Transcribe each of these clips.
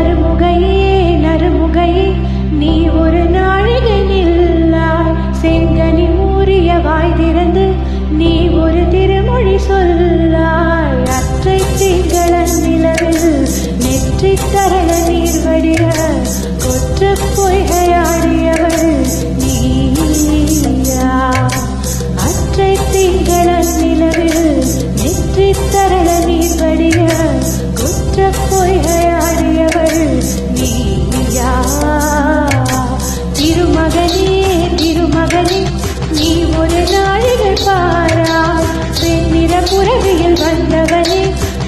நறுமுகையே நறுமுகையே நீ ஒரு நாழிகை நில்லாய். செங்கனி மூறிய வாய் திறந்து நீ ஒரு திருமொழி சொல்லாய். அற்றை திங்களன் நிலவில் நெற்றி தரள நீர் வடிய கொற்ற பொய்கையாடியவள் நீயா. அற்றை திங்களன் நிலவில் நெற்றி தரள நீர் வடிய கொற்ற பொய்கையாடியவள் நீயா. திருமகனே திருமகனே நீ ஒரு நாழிகை பாராய். வெண்ணிற புறவியில் வந்தவனே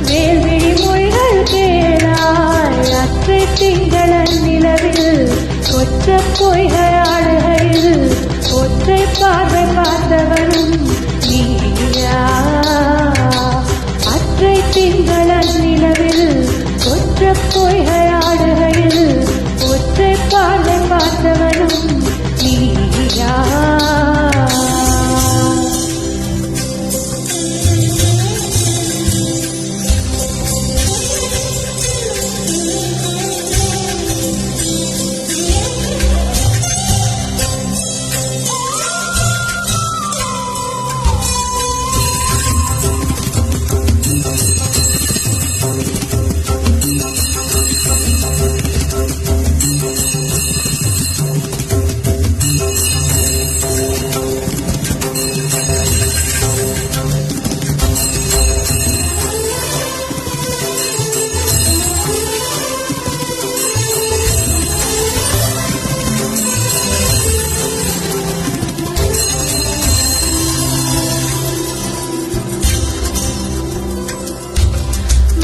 வேல்விழி மொழிகள் கேளாய். அற்றை திங்களன் நிலவில் கொற்ற பொய்கையாடுகையில் ஒற்றை பார்வை பார்த்தவனும் நீயா. அற்றை திங்களன் நிலவில் கொற்ற பொய்கையாடுகையில் ஒற்றை பார்வை பார்த்தவனும் நீயா.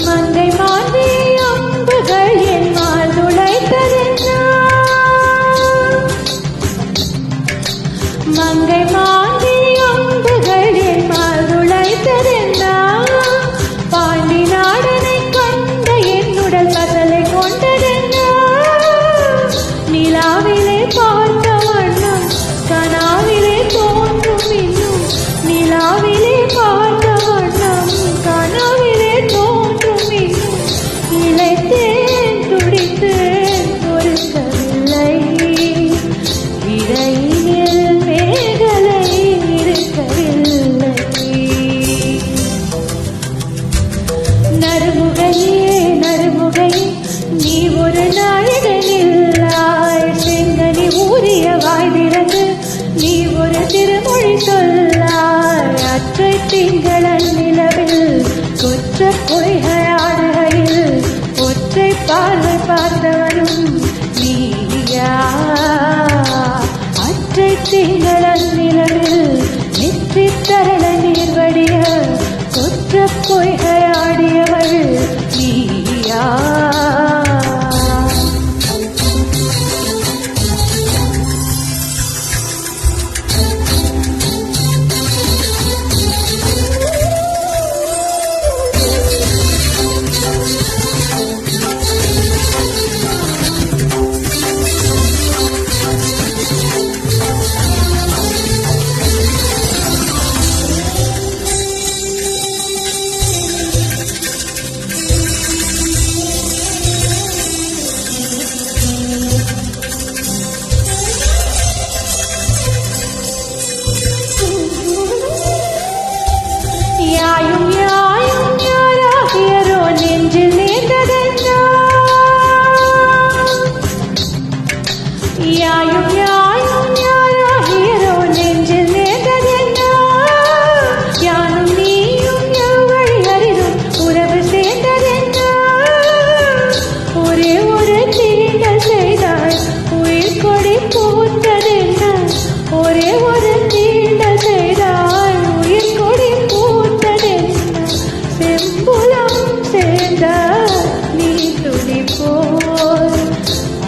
மங்கை மாந்தி அம்புகள் என் மால் துளைத்ததென்னா. மங்கை மாந்தி அம்புகள் என் மால் துளைத்ததென்னா. பாண்டி நாடனை கண்ட என்னுடல் கதலை கொண்டதென்னா. நிலாவிலே பார்த்த வண்ணம் கனாவிலே தோன்றும் இன்னும். நிலாவிலே பார்த்த வண்ணம் கனாவிலே தோன்றும் இன்னும். இளைத்தேன் துடித்தேன் பொறுக்கவில்லை. இடையில் மேகலை இருக்கவில்லை. நறுமுகையே நறுமுகையே நீ ஒரு நாழிகை நில்லாய். செங்கனி ஊறிய வாய் திறந்து நீ ஒரு திருமொழி சொல்லாய். அற்றை திங்களன் நிலவில் கொற்ற பொய்கையாடுகையில் ஒற்றை பார்வை பார்த்தவனும் நீயா. அற்றை திங்களன் நிலவில் நெற்றி தரள நீர் வடிய கொற்ற பொய்கையாடியவள் நீயா. யாயும் யாயும் யாராகியரோ நெஞ்சில் நேர்ந்ததென்னா. யாயும் யாயும் யாராகியரோ நெஞ்சில் நேர்ந்ததென்னா. யானும் நீயும் எவ்வழி அறிதும் உறவு சேர்ந்ததென்னா. ஒரே ஒரு தீண்டல் செய்தால் உயிர் கொடி பூத்ததென்னா. ஒரே ஒரு தீண்டல் செய்தால் உயிர் கொடி செம்புலம் சேர்ந்த நீ துடி போல்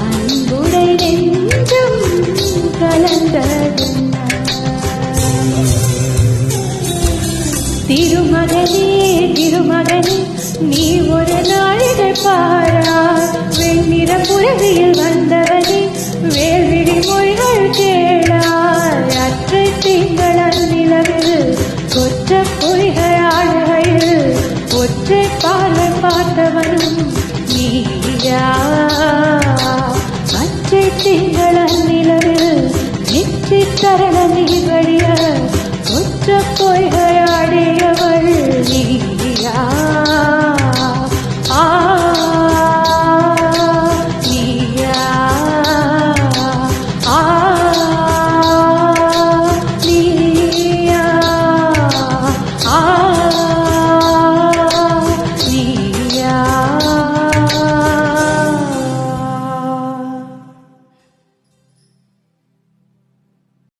அன்புடை நெஞ்சம் கலந்ததென்ன. திருமகனே திருமகனே நீ ஒரு நாழிகை பாராய். வெண்ணிற புறவியில் வந்தவனே வேல்விழி மொழிகள் கேளாய். அற்றை திங்களன் நிலவில் கொற்ற பொய்கையாடுகையில் ஒற்றை பார்வை பார்த்தவனும் நீயா. சித்தரண நீர் வழி